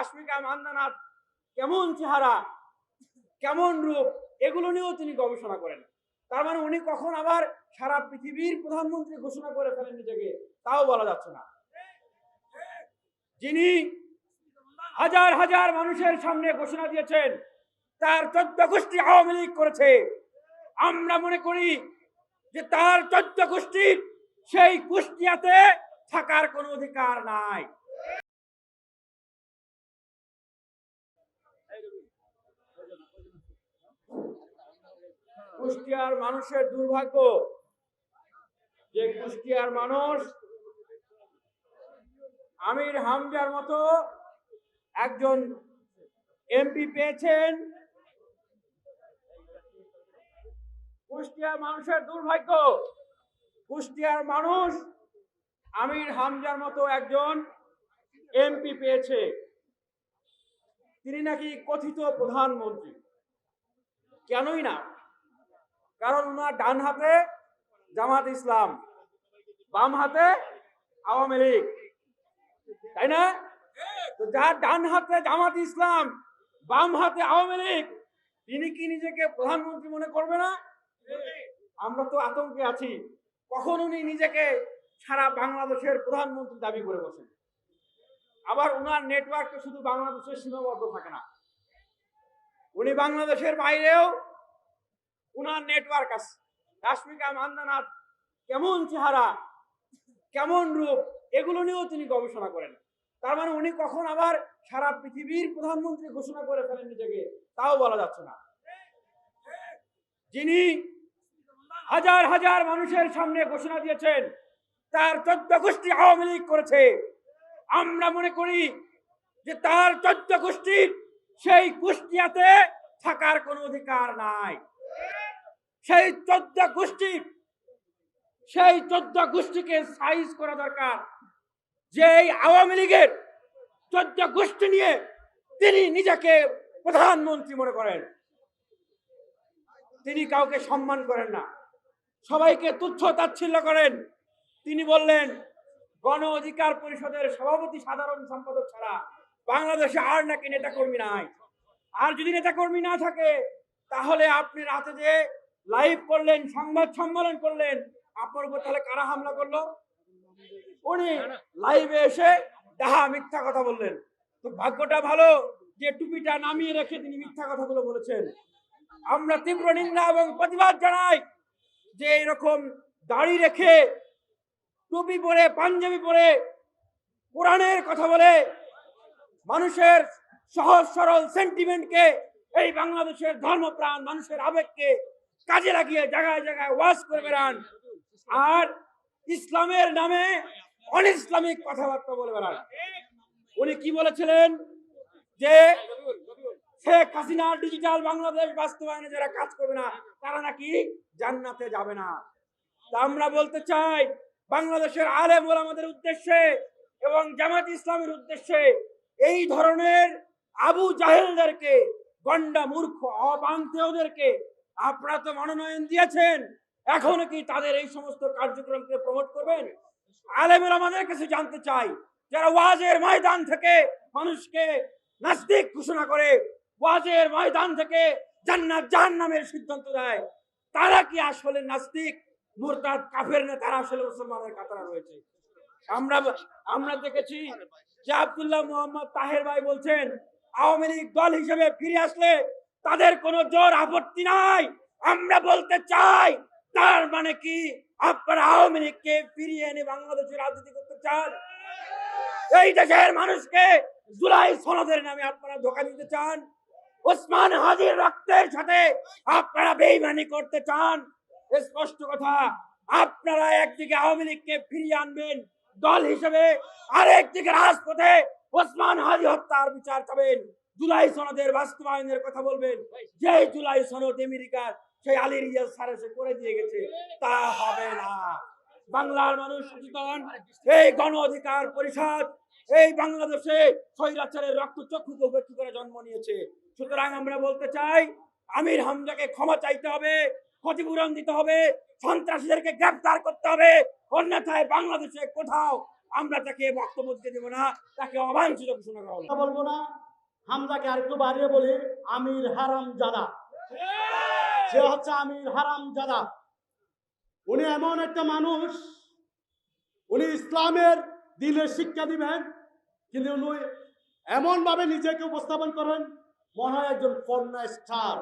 রাশমিকা মান্দানার কেমন চেহারা, কেমন রূপ, এগুলো নিয়েও তিনি গবেষণা করেন। তার মানে উনি কখন আবার সারা পৃথিবীর প্রধানমন্ত্রী ঘোষণা করে ফেলেন নিজেকে, তাও বলা যাচ্ছে না। যিনি হাজার হাজার মানুষের সামনে ঘোষণা দিয়েছেন তার 14 গোষ্ঠী আওয়ামী লীগ করেছে, আমরা মনে করি যে তার 14 গোষ্ঠীর সেই কুষ্টিয়াতে থাকার কোনো অধিকার নাই। কুষ্টিয়ার মানুষের দুর্ভাগ্য যে কুষ্টিয়ার মানুষ আমির হামজার মতো একজন এমপি পেয়েছেন। কুষ্টিয়ার মানুষের দুর্ভাগ্য, কুষ্টিয়ার মানুষ আমির হামজার মতো একজন এমপি পেয়েছে। তিনি নাকি কথিত প্রধানমন্ত্রী। কেনই না? কারণ ওনার ডান হাতে জামাত ইসলাম, বাম হাতে আওয়ামী লীগ, তাই না? তো যার ডান হাতে জামাত ইসলাম, বাম হাতে আওয়ামী লীগ, তিনি কি নিজেকে প্রধানমন্ত্রী মনে করবে না? আমরা তো আতঙ্কে আছি কখন উনি নিজেকে সারা বাংলাদেশের প্রধানমন্ত্রী দাবি করে বসেন। আবার ওনার নেটওয়ার্ক শুধু বাংলাদেশের সীমাবদ্ধ থাকে না, উনি বাংলাদেশের বাইরেও ওনার নেটওয়ার্ক আছে। রাশমিকা মান্দানার কেমন চেহারা, কেমন রূপ, এগুলো নিয়েও তিনি গবেষণা করেন। তার মানে উনি কখন আবার সারা পৃথিবীর প্রধানমন্ত্রী ঘোষণা করে ফেলেন নিজেকে, তাও বলা যাচ্ছে না। যিনি হাজার হাজার মানুষের সামনে ঘোষণা দিয়েছেন তার 14 গোষ্ঠী আওয়ামী লীগ করেছে, আমরা মনে করি যে তার 14 গোষ্ঠীর সেই কুষ্টিয়াতে থাকার কোনো অধিকার নাই। সেই 14 গোষ্ঠীকে সাইজ করা দরকার। যে আওয়ামী লীগের 14 গোষ্ঠী নিয়ে তিনি নিজেকে প্রধানমন্ত্রী মনে করেন, তিনি কাউকে সম্মান করেন না, সবাইকে তুচ্ছ তাচ্ছিল্য করেন। তিনি বললেন গণ অধিকার পরিষদের সভাপতি সাধারণ সম্পাদক ছাড়া বাংলাদেশে আর নাকি নেতাকর্মী নাই। আর যদি নেতাকর্মী না থাকে তাহলে আপনি রাতে যে লাইভ করলেন, সংবাদ সম্মেলন করলেন, আপনার উপর তাহলে কারা হামলা করলো? উনি লাইভে এসে ডাহা মিথ্যা কথা বললেন। তো ভাগ্যটা ভালো যে টুপিটা নামিয়ে রেখে তিনি মিথ্যা কথাগুলো বলেছেন। আমরা তীব্র নিন্দা এবং প্রতিবাদ জানাই যে এরকম দাড়ি রেখে, টুপি পরে, পাঞ্জাবি পরে, কোরআনের কথা বলে মানুষের সহজ সরল সেন্টিমেন্টকে, এই বাংলাদেশের ধর্মপ্রাণ মানুষের আবেগকে কাজে লাগিয়ে জায়গায় জায়গায় ওয়াজ করে বেড়ান, আর ইসলামের নামে অনইসলামিক কথাবার্তা বলে বেড়ান। উনি কি বলেছিলেন? যে শেখ হাসিনার ডিজিটাল বাংলাদেশ বাস্তবায়নে যারা কাজ করবে না তারা নাকি জান্নাতে যাবে না। তা আমরা বলতে চাই বাংলাদেশের আলেম ওলামাদের উদ্দেশ্যে এবং জামাত ইসলামের উদ্দেশ্যে, এই ধরনের আবু জাহেলদেরকে, গন্ডা মূর্খ অবান্তদেরকে আপনারা তো মনোনয়ন দিয়েছেন, এখন কি তাদের এই সমস্ত কার্যক্রমকে প্রমোট করবেন? আলেম ওলামাদের কাছে জানতে চাই, যারা ওয়াজের ময়দান থেকে মানুষকে নাস্তিক ঘোষণা করে, ওয়াজের ময়দান থেকে জান্নাত জাহান্নামের সিদ্ধান্ত দেয়, তারা কি আসলে নাস্তিক, মুরতাদ, কাফের না তারা আসলে মুসলমানের কাতারে রয়েছে? আমরা দেখেছি যে আব্দুল্লাহ মোহাম্মদ তাহের ভাই বলছেন আওয়ামী লীগ দল হিসেবে ফিরে আসলে তাদের কোনো জোর আপত্তি নাই। আমরা বলতে চাই তার মানে কি আপনারা আওয়ামী লীগকে ফিরিয়ে এনে বাংলাদেশের রাজনীতি করতে চান? এই দেশের মানুষকে জুলাই সনদের নামে আপনারা ধোঁকা দিতে চান? ওসমান হাদির রক্তের সাথে আপনারা বেইমানি করতে চান? স্পষ্ট কথা, আপনারা একদিকে আওয়ামী লীগকে ফিরিয়ে আনবেন দল হিসেবে, আর একদিকে রাজপথে ওসমান হাদি হত্যার বিচার চাবেন, জুলাই সনদের বাস্তবায়নের কথা বলবেন। যে জুলাই সনদ আমেরিকার সেই আলী রিয়াজ স্যার এসে করে দিয়ে গেছে, তা হবে না। বাংলার মানুষ সচেতন। এই গণ অধিকার পরিষদ এই বাংলাদেশে স্বৈরাচারের রক্তচক্ষুকে উপেক্ষা করে জন্ম নিয়েছে। সুতরাং আমরা বলতে চাই আমির হামজাকে ক্ষমা চাইতে হবে, ক্ষতিপূরণ দিতে হবে, সন্ত্রাসীদেরকে গ্রেফতার করতে হবে, অন্যথায় বাংলাদেশে কোথাও আমরা তাকে বক্তব্য দিতে দেব না, তাকে অবাঞ্ছিত ঘোষণা করা হলো। বলবো না, হামজাকে আরেকটু বাড়িয়ে বলি, আমির হারামজাদা। সে হচ্ছে আমির হারামজাদা। উনি এমন একটা মানুষ, উনি ইসলামের দিনের শিক্ষা দিবেন, কিন্তু উনি এমন ভাবে নিজেকে উপস্থাপন করেন মনে হয় একজন কন্যা স্টার।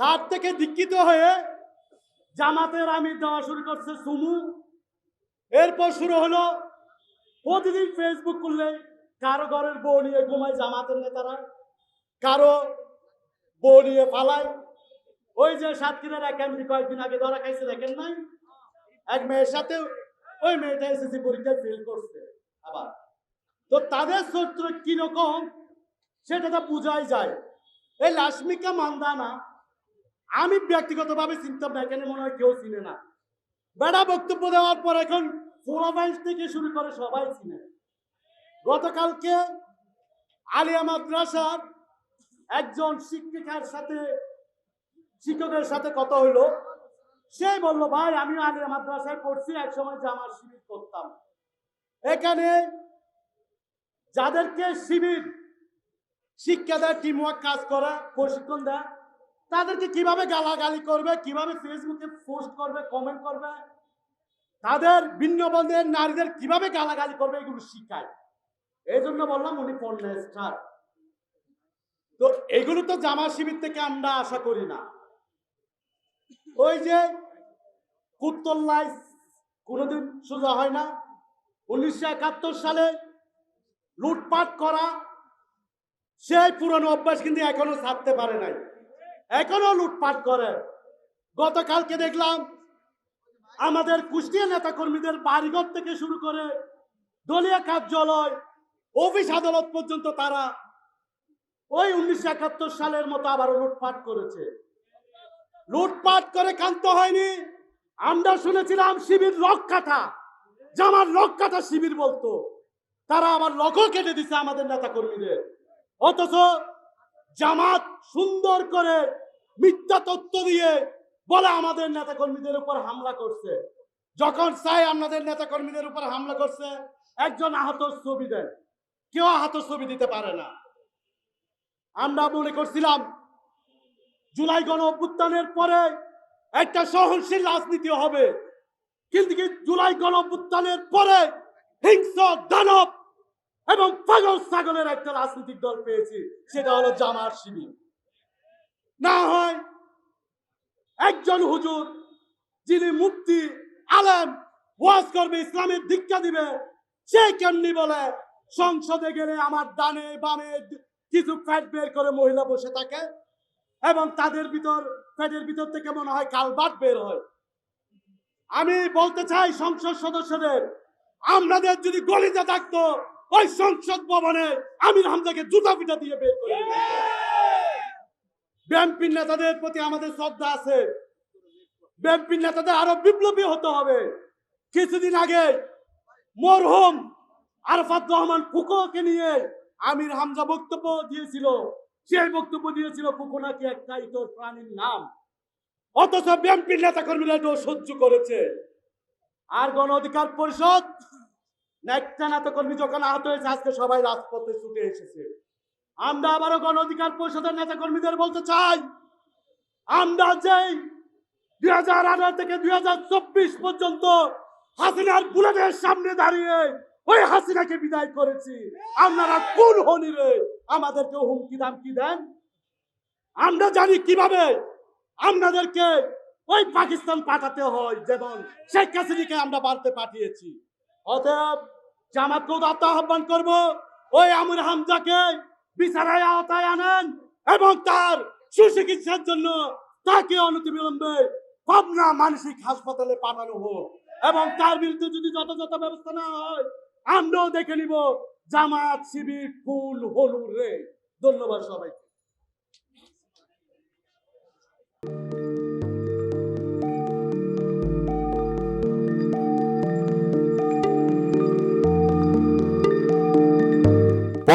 তার থেকে দীক্ষিত হয়ে জামাতের আমির দেওয়া শুরু করছে সুমু। এরপর শুরু হলো প্রতিদিন ফেসবুক খুললে কারো ঘরের বউ নিয়ে ঘুমায় জামাতের নেতারা, কারো বউ নিয়ে পালায়। ওই যে সাতক্ষীরার এক এমপি কয়েকদিন আগে ধরা খাইছে, দেখেন নাই? এক মেয়ের সাথে, ওই মেয়েটা এসএসসি পরীক্ষায় ফেল করছে। আবার তো তাদের চরিত্র কিরকম সেটা তো বোঝাই যায়। এই লাশমিকা মান্দানা আমি ব্যক্তিগতভাবে চিনতাম না, এখানে মনে হয় কেউ চিনে না। বেড়া বক্তব্য দেওয়ার পর এখন ফোরাবাইশ থেকে শুরু করে সবাই চিনে। গতকালকে আলিয়া মাদ্রাসার একজন শিক্ষকের সাথে কথা হইলো। সে বলল, ভাই আমি আলিয়া মাদ্রাসায় পড়ছি, একসময় জামাত শিবির করতাম। এখানে যাদেরকে শিবির শিক্ষা দেয়, টিমওয়ার্ক কাজ করা, প্রশিক্ষণ দেয়, তাদেরকে কিভাবে গালাগালি করবে, কিভাবে ফেসবুকে পোস্ট করবে, কমেন্ট করবে, তাদের ভিন্ন বন্ধের নারীদের কিভাবে গালাগালি করবে, এগুলো শিখায়। এই জন্য বললাম উনি কন্যা স্টার। তো এগুলো তো জামাত শিবির থেকে আমরা আশা করি না। ওই যে কুত্তল্লায় কোনোদিন সোজা হয় না। 1971 সালে লুটপাট করা সেই পুরনো অভ্যাস কিন্তু এখনো ছাড়তে পারে নাই, এখনো লুটপাট করে। গতকালকে দেখলাম আমাদের কুষ্টিয়া নেতা কর্মীদের বাড়িঘর থেকে শুরু করে দলীয় কার্যালয়, অফিস আদালত পর্যন্ত তারা ওই 1971 সালের মতো আবারও লুটপাট করেছে। লুটপাট করে ক্ষান্ত হয়নি। আমরা শুনেছিলাম শিবির রক্ষাটা, জামার রক্ষাটা শিবির বলতো, তারা আবার লক্ষ্য কেটে দিছে আমাদের নেতা কর্মীদের। অথচ জামাত সুন্দর করে মিথ্যা তথ্য দিয়ে বলে আমাদের নেতা কর্মীদের উপর হামলা করছে। যখন চাই আমাদের নেতা কর্মীদের উপর হামলা করছে, একজন আহত ছবি দেন, কেউ আহত ছবি দিতে পারে না। আমরা মনে করছিলাম জুলাই গণ অভ্যুত্থানের পরে একটা সহনশীল রাজনীতি হবে, কিন্তু জুলাই গণ অভ্যুত্থানের পরে হিংস্র দানব এবং পাগল ছাগলের একটা রাজনৈতিক দল পেয়েছি, সেটা হলো জামাত শিবির। না হয় একজন হুজুর যিনি মুফতি আলেম ওয়াজ করবে, ইসলামের দীক্ষা দিবে, সে কেমনি বলে সংসদে গেলে আমার ডানে বামে কিছু ফ্যাট বের করে মহিলা বসে থাকে এবং তাদের ফ্যাটের ভিতর থেকে মনে হয় কালবাট বের হয়। আমি বলতে চাই সংসদ সদস্যদের, আমাদের যদি গলিতে থাকতো ওই সংসদ ভবনে আমির হামজাকে জুতা পিটা দিয়ে বের করে দিত। বিএনপির নেতাদের প্রতি আমাদের শ্রদ্ধা আছে, বিএনপির নেতাদের আরো বিপ্লবী হতে হবে। কিছুদিন আগে মরহুম আরাফাত রহমান ফুকোকে নিয়ে আমির হামজা বক্তব্য দিয়েছিল। সেই বক্তব্য দিয়েছিল ফুকো নাকি একটা ইতর প্রাণীর নাম, অথচ বিএনপির নেতা কর্মীরা এটাও সহ্য করেছে। আর গণ অধিকার পরিষদ একটা নেতা কর্মী যখন আহত হয়েছে, আজকে সবাই রাজপথে ছুটে এসেছে। আমরা আবারও গণ অধিকার পরিষদের নেতা কর্মীদের বলতে চাই, আমরা যেই 2018 থেকে 2024 পর্যন্ত হাসিনার বুলেটের সামনে দাঁড়িয়ে ওই হাসিনাকে বিদায় করেছি, আপনারা কোন হনিরে আমাদেরকে হুমকি দামকি দেন? আমরা জানি কিভাবে আপনাদেরকে ওই পাকিস্তান পাঠাতে হয়, যেমন শেখ হাসিনাকে আমরা ভারতে পাঠিয়েছি। অতএব জামাতকে আহ্বান করব, ওই আমির হামজাকে বিচারের আওতায় আনেন এবং তার সুচিকিৎসার জন্য তাকে অনতিবিলম্বে পাবনা মানসিক হাসপাতালে পাঠানো হোক এবং তার বিরুদ্ধে যদি যথাযথ ব্যবস্থা না হয় আমরাও দেখে নিব জামাত শিবির ফুল হলুদ রে। ধন্যবাদ সবাইকে।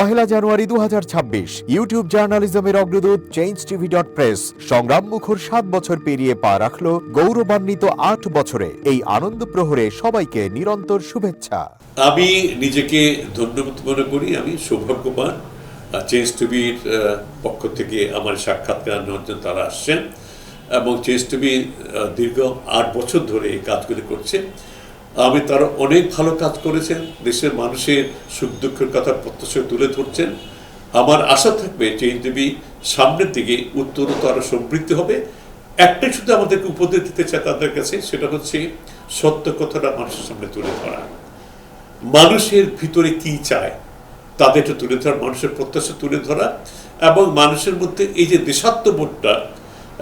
1 জানুয়ারি 2026 ইউটিউব জার্নালিজমের অগ্রদূত change.tv.press সংগ্রাম মুখর 7 বছর পেরিয়ে পা রাখলো গৌরবান্বিত 8 বছরে। এই আনন্দ প্রহরে সবাইকে নিরন্তর শুভেচ্ছা। আমি নিজেকে ধন্যবাদ মনে করি, আমি সৌভাগ্যবান। চেঞ্জ টিভির পক্ষ থেকে আমার সাক্ষাৎকার নেওয়ার জন্য তারা আসছেন এবং চেঞ্জ টিভি দীর্ঘ 8 বছর ধরে এই কাজগুলি করছে। আমি তারা অনেক ভালো কাজ করেছেন, দেশের মানুষের সুখ দুঃখের কথা প্রত্যক্ষ তুলে ধরছেন। আমার আশা থাকবে চেঞ্জ টিভি সামনের দিকে উত্তরোত্তর আরো সমৃদ্ধ হবে। একটাই শুধু আমাদেরকে উপদেশ দিতে চাই তাদের কাছে, সেটা হচ্ছে সত্য কথাটা মানুষের সামনে তুলে ধরা, মানুষের ভিতরে কি চায় তাদেরটা তুলে ধরা, মানুষের প্রত্যাশা তুলে ধরা এবং মানুষের মধ্যে এই যে দেশাত্মবোধটা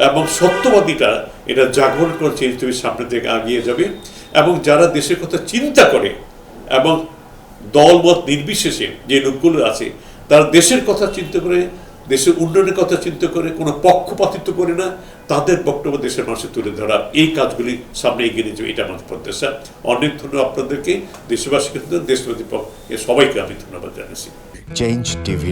এবং সত্যবাদীটা এটা জাগরণ করে চেঞ্জ টিভির সামনে থেকে এগিয়ে যাবে। এবং যারা দেশের কথা চিন্তা করে এবং দলমত নির্বিশেষে যে লোকগুলো আছে তারা দেশের কথা চিন্তা করে, দেশের উন্নয়নের কথা চিন্তা করে, কোনো পক্ষপাতিত্ব করে না, তাদের বক্তব্য দেশের মানুষে তুলে ধরা, এই কাজগুলি সামনে এগিয়ে নিয়ে যাবে, এটা আমাদের প্রত্যাশা। অনেক ধন্যবাদ আপনাদেরকে, দেশবাসীকে, দেশবাসী সবাইকে আমি ধন্যবাদ জানাচ্ছি। Change TV.